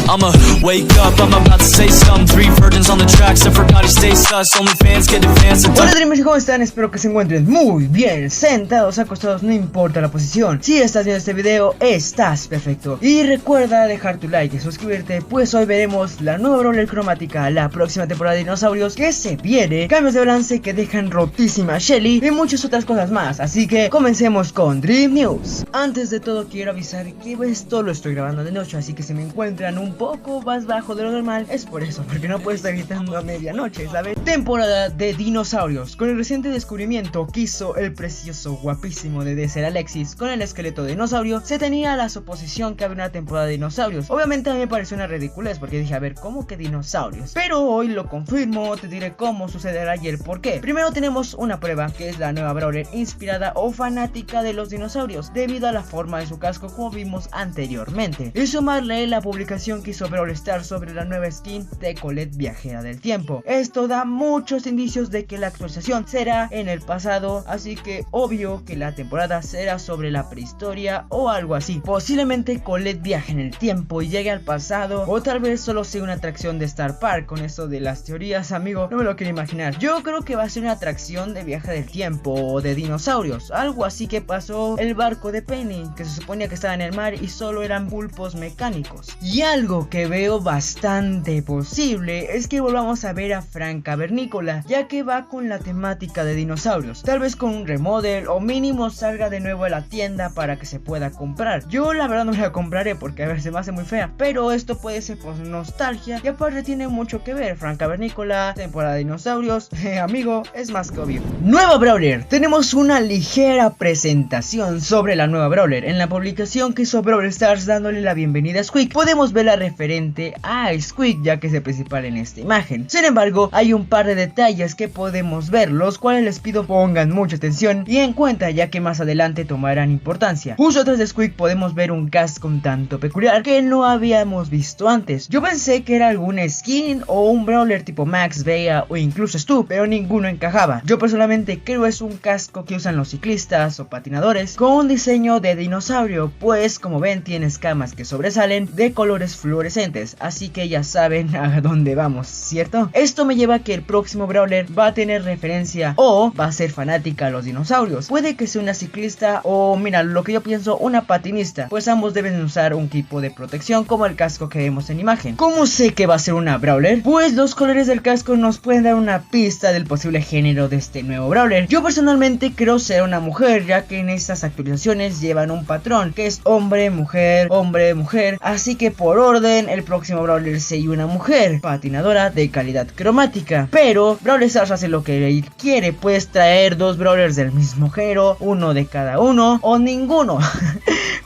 I'ma wake up, I'm about to say some. 3 virgins on the tracks, I forgot to stay sus. Only fans get advanced. Hola Dreamers, ¿cómo están? Espero que se encuentren muy bien, sentados, acostados, no importa la posición. Si estás viendo este video, estás perfecto. Y recuerda dejar tu like y suscribirte, pues hoy veremos la nueva Brawler cromática, la próxima temporada de dinosaurios que se viene, cambios de balance que dejan rotísima a Shelly y muchas otras cosas más. Así que comencemos con Dream News. Antes de todo quiero avisar que esto lo estoy grabando de noche, así que si me encuentran un poco más bajo de lo normal es por eso, porque no puedo estar gritando a medianoche, ¿sabes? Temporada de dinosaurios. Con el reciente descubrimiento que hizo el precioso guapísimo de Desert Alexis con el esqueleto de dinosaurio, se tenía la suposición que había una temporada de dinosaurios. Obviamente a mí me pareció una ridiculez porque dije, a ver, ¿cómo que dinosaurios? Pero hoy lo confirmo, te diré cómo sucederá y el por qué. Primero tenemos una prueba, que es la nueva Brawler inspirada o fanática de los dinosaurios, debido a la forma de su casco como vimos anteriormente. Y sumarle la publicación que hizo Brawl Stars sobre la nueva skin de Colette Viajera del Tiempo. Esto da muchos indicios de que la actualización será en el pasado, así que obvio que la temporada será sobre la prehistoria o algo así. Posiblemente Colette viaje en el tiempo y llegue al pasado, o tal vez solo sea una atracción de Star Park. Con eso de las teorías, amigo, no me lo quiero imaginar. Yo creo que va a ser una atracción de viaje del tiempo o de dinosaurios, algo así que pasó el barco de Penny, que se suponía que estaba en el mar y solo eran pulpos mecánicos. Y algo que veo bastante posible es que volvamos a ver a Frank Cavernícola, ya que va con la temática de dinosaurios, tal vez con un remodel o mínimo salga de nuevo a la tienda para que se pueda comprar. Yo la verdad no me la compraré porque a ver, se me hace muy fea, pero esto puede ser por nostalgia y aparte tiene mucho que ver. Frank Cavernícola, temporada de dinosaurios, amigo, es más que obvio. Nueva Brawler. Tenemos una ligera presentación sobre la nueva Brawler. En la publicación que hizo Brawl Stars dándole la bienvenida a Squeak, podemos ver la referente a Squeak, ya que es el principal en esta imagen. Sin embargo, hay un par de detalles que podemos ver, los cuales les pido pongan mucha atención y en cuenta, ya que más adelante tomarán importancia. Justo atrás de Squeak podemos ver un casco un tanto peculiar que no habíamos visto antes. Yo pensé que era algún skin o un Brawler tipo Max, Bea o incluso Stu, pero ninguno encajaba. Yo personalmente creo es un casco que usan los ciclistas o patinadores con un diseño de dinosaurio, pues como ven tiene escamas que sobresalen de colores fluorescentes, así que ya saben a dónde vamos, ¿cierto? Esto me lleva a que el próximo Brawler va a tener referencia o va a ser fanática a los dinosaurios. Puede que sea una ciclista o, mira, lo que yo pienso, una patinista, pues ambos deben usar un equipo de protección como el casco que vemos en imagen. ¿Cómo sé que va a ser una Brawler? Pues los colores del casco nos pueden dar una pista del posible género de este nuevo Brawler. Yo personalmente creo ser una mujer, ya que en estas actualizaciones llevan un patrón que es hombre, mujer, así que por orden el próximo Brawler sería una mujer patinadora de calidad cromática. Pero Brawl Stars hace lo que él quiere, puedes traer 2 Brawlers del mismo género, uno de cada uno o ninguno.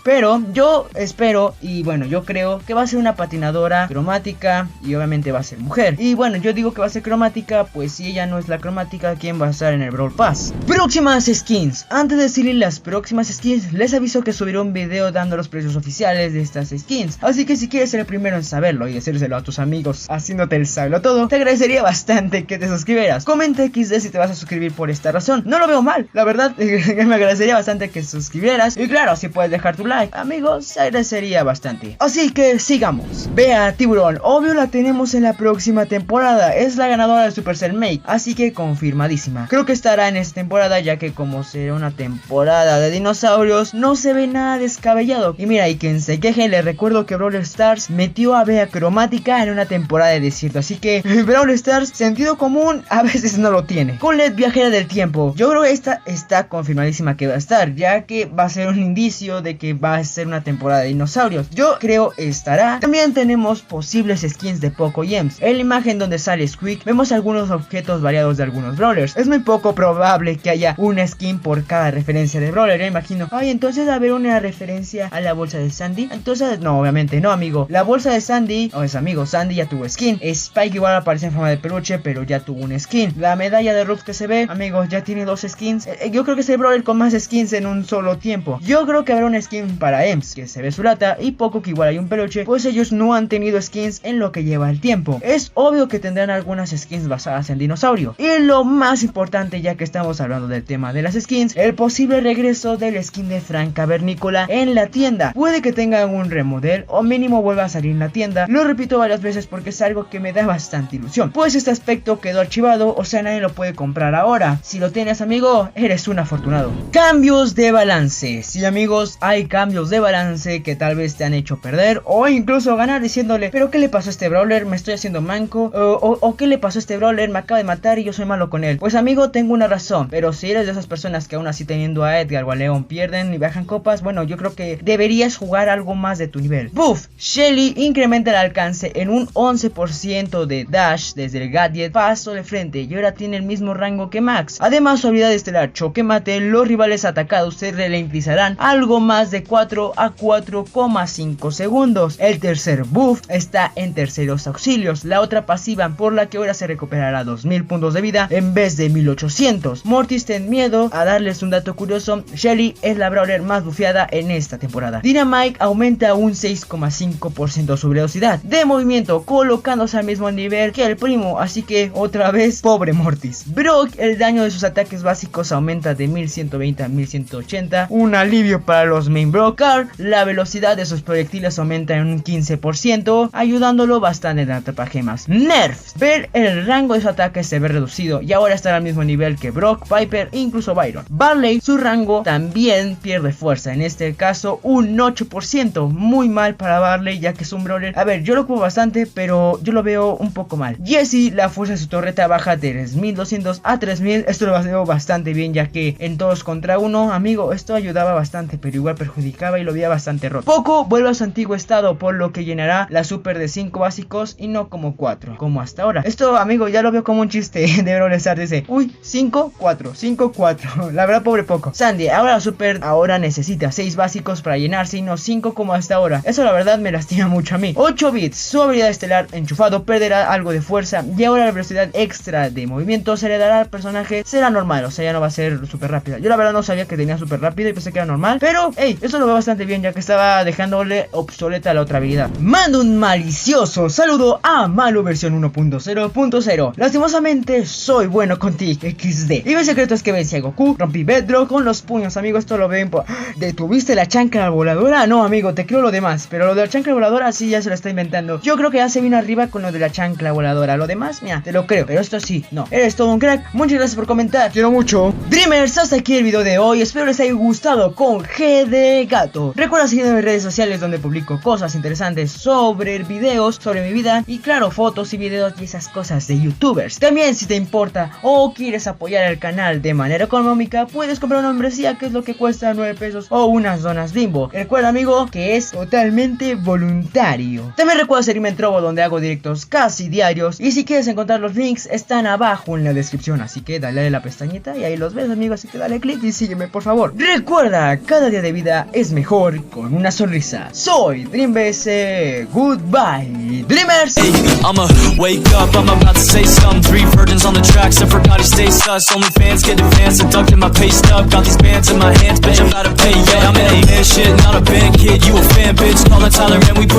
Pero yo espero y bueno, yo creo que va a ser una patinadora cromática y obviamente va a ser mujer. Y bueno, yo digo que va a ser cromática, pues si ella no es la cromática, ¿quién va a estar en el Brawl Pass? Próximas skins. Antes de decirles las próximas skins, les aviso que subiré un video dando los precios oficiales de estas skins. Así que si quieres ser el primero en saberlo y decírselo a tus amigos haciéndote el sablo todo, te agradecería bastante que te suscribieras. Comenta XD si te vas a suscribir por esta razón. No lo veo mal, la verdad. Me agradecería bastante que suscribieras. Y claro, si puedes dejar tu like, amigos, se agradecería bastante. Así que sigamos. Bea Tiburón, obvio la tenemos en la próxima temporada. Es la ganadora del Supercell Make, así que confirmadísima. Creo que estará en esta temporada, ya que como será una temporada de dinosaurios, no se ve nada descabellado. Y mira, y quien se queje, les recuerdo que Brawl Stars metió a Bea cromática en una temporada de desierto, así que Brawl Stars, sentido común, a veces no lo tiene. Colette Viajera del Tiempo, yo creo que esta está confirmadísima que va a estar, ya que va a ser un indicio de que va a ser una temporada de dinosaurios. Yo creo estará. También tenemos posibles skins de Poco Gems. En la imagen donde sale Squeak vemos algunos objetos variados de algunos Brawlers. Es muy poco probable que haya una skin por cada referencia de Brawler. Yo imagino, ay, entonces va a haber una referencia a la bolsa de Sandy. Entonces, no, obviamente no, amigo. La bolsa de Sandy, o es amigo, Sandy ya tuvo skin. Spike igual aparece en forma de peluche, pero ya tuvo un skin. La medalla de Ruff que se ve, amigos, ya tiene 2 skins. Yo creo que es el Brawler con más skins en un solo tiempo. Yo creo que habrá una skin para EMS, que se ve su lata, y Poco, que igual hay un peluche, pues ellos no han tenido skins en lo que lleva el tiempo. Es obvio que tendrán algunas skins basadas en dinosaurio. Y lo más importante, ya que estamos hablando del tema de las skins, el posible regreso del skin de Frank Cavernícola en la tienda. Puede que tengan un remodel o mínimo vuelva a salir en la tienda. Lo repito varias veces porque es algo que me da bastante ilusión, pues este aspecto quedó archivado, o sea, nadie lo puede comprar ahora. Si lo tienes, amigo, eres un afortunado. Cambios de balance. Sí, amigos, hay cambios de balance que tal vez te han hecho perder o incluso ganar diciéndole, pero ¿qué le pasó a este brawler? ¿Me estoy haciendo manco? ¿O qué le pasó a este brawler? Me acaba de matar y yo soy malo con él. Pues, amigo, tengo una razón, pero si eres de esas personas que aún así teniendo a Edgar o a Leon pierden y bajan copas, bueno, yo creo que deberías jugar algo más de tu nivel. Buff, Shelly incrementa el alcance en un 11% de dash desde el gadget paso de frente y ahora tiene el mismo rango que Max. Además, su habilidad estelar choque mate, los rivales atacados se ralentizarán algo más de 4 a 4,5 segundos. El tercer buff está en terceros auxilios, la otra pasiva por la que ahora se recuperará 2000 puntos de vida en vez de 1800. Mortis, ten miedo. A darles un dato curioso, Shelly es la brawler más bufeada en esta temporada. Dynamite aumenta un 6,5% su velocidad de movimiento, colocándose al mismo nivel que el primo, así que otra vez pobre Mortis. Brock, el daño de sus ataques básicos aumenta de 1120 a 1180, un alivio para los main Brockar. La velocidad de sus proyectiles aumenta en un 15%, ayudándolo bastante en atrapar gemas. Nerf, ver el rango de su ataque se ve reducido y ahora estará al mismo nivel que Brock, Piper e incluso Byron. Barley, su rango también pierde fuerza, en este caso un 8%, muy mal para Barley ya que es un brawler. A ver, yo lo ocupo bastante, pero yo lo veo un poco mal. Jessie, la fuerza de su torreta baja de 3200 a 3000, esto lo veo bastante bien ya que en 2 contra 1, amigo, esto ayudaba bastante, pero igual perjudicaba y lo veía bastante roto. Poco vuelve a su antiguo estado, por lo que llenará la super de 5 básicos y no como 4, como hasta ahora. Esto, amigo, ya lo veo como un chiste de Brawl Stars, dice, uy, 5, 4, 5, 4, la verdad, pobre Poco. Sandy, ahora la super ahora necesita 6 básicos para llenarse y no 5 como hasta ahora. Eso la verdad me lastima mucho a mí. 8 bits, su habilidad estelar enchufado perderá algo de fuerza y ahora la velocidad extra de movimiento se le dará al personaje, será normal, o sea, ya no va a ser súper rápida. Yo la verdad no sabía que tenía súper rápida y pensé que era normal, pero hey, eso lo veo bastante bien ya que estaba dejándole obsoleta la otra habilidad. Mando un malicioso saludo a Malo versión 1.0.0. Lastimosamente soy bueno con ti, XD. Y mi secreto es que vencí a Goku, rompí Bedrock con los puños, amigo, esto lo ven por... ¿Detuviste la chancla voladora? No, amigo, te creo lo demás, pero lo de la chancla voladora sí ya se lo está inventando. Yo creo que ya se vino arriba con lo de la chancla voladora. Lo demás, mira, te lo creo, pero esto sí, no. Eres todo un crack, muchas gracias por comentar, quiero mucho. Dreamers, hasta aquí el video de hoy, espero les haya gustado con G de gato. Recuerda seguirme en mis redes sociales donde publico cosas interesantes sobre videos, sobre mi vida y claro, fotos y videos y esas cosas de youtubers. También si te importa o quieres apoyar el canal de manera económica, puedes comprar una membresía que es lo que cuesta 9 pesos o unas donas Bimbo. Recuerda, amigo, que es totalmente voluntario. También recuerda seguirme en Trovo donde hago directos casi diarios y si quieres encontrar los links están abajo en la descripción, así que dale a la pestañita y ahí los ves, amigo, así que dale click y sígueme por favor. Recuerda, cada día de vida es mejor con una sonrisa. Soy DreamBS, goodbye Dreamers. Hey, I'ma wake up, I'm about to say some 3 virgins on the tracks, I forgot he stays sus. Only fans get advanced, deducting my pay stub. Got these bands in my hands, bitch, I'm about to pay, yeah. I'm in a man shit, not a band kid, you a fan, bitch. Call it Tyler, man, we put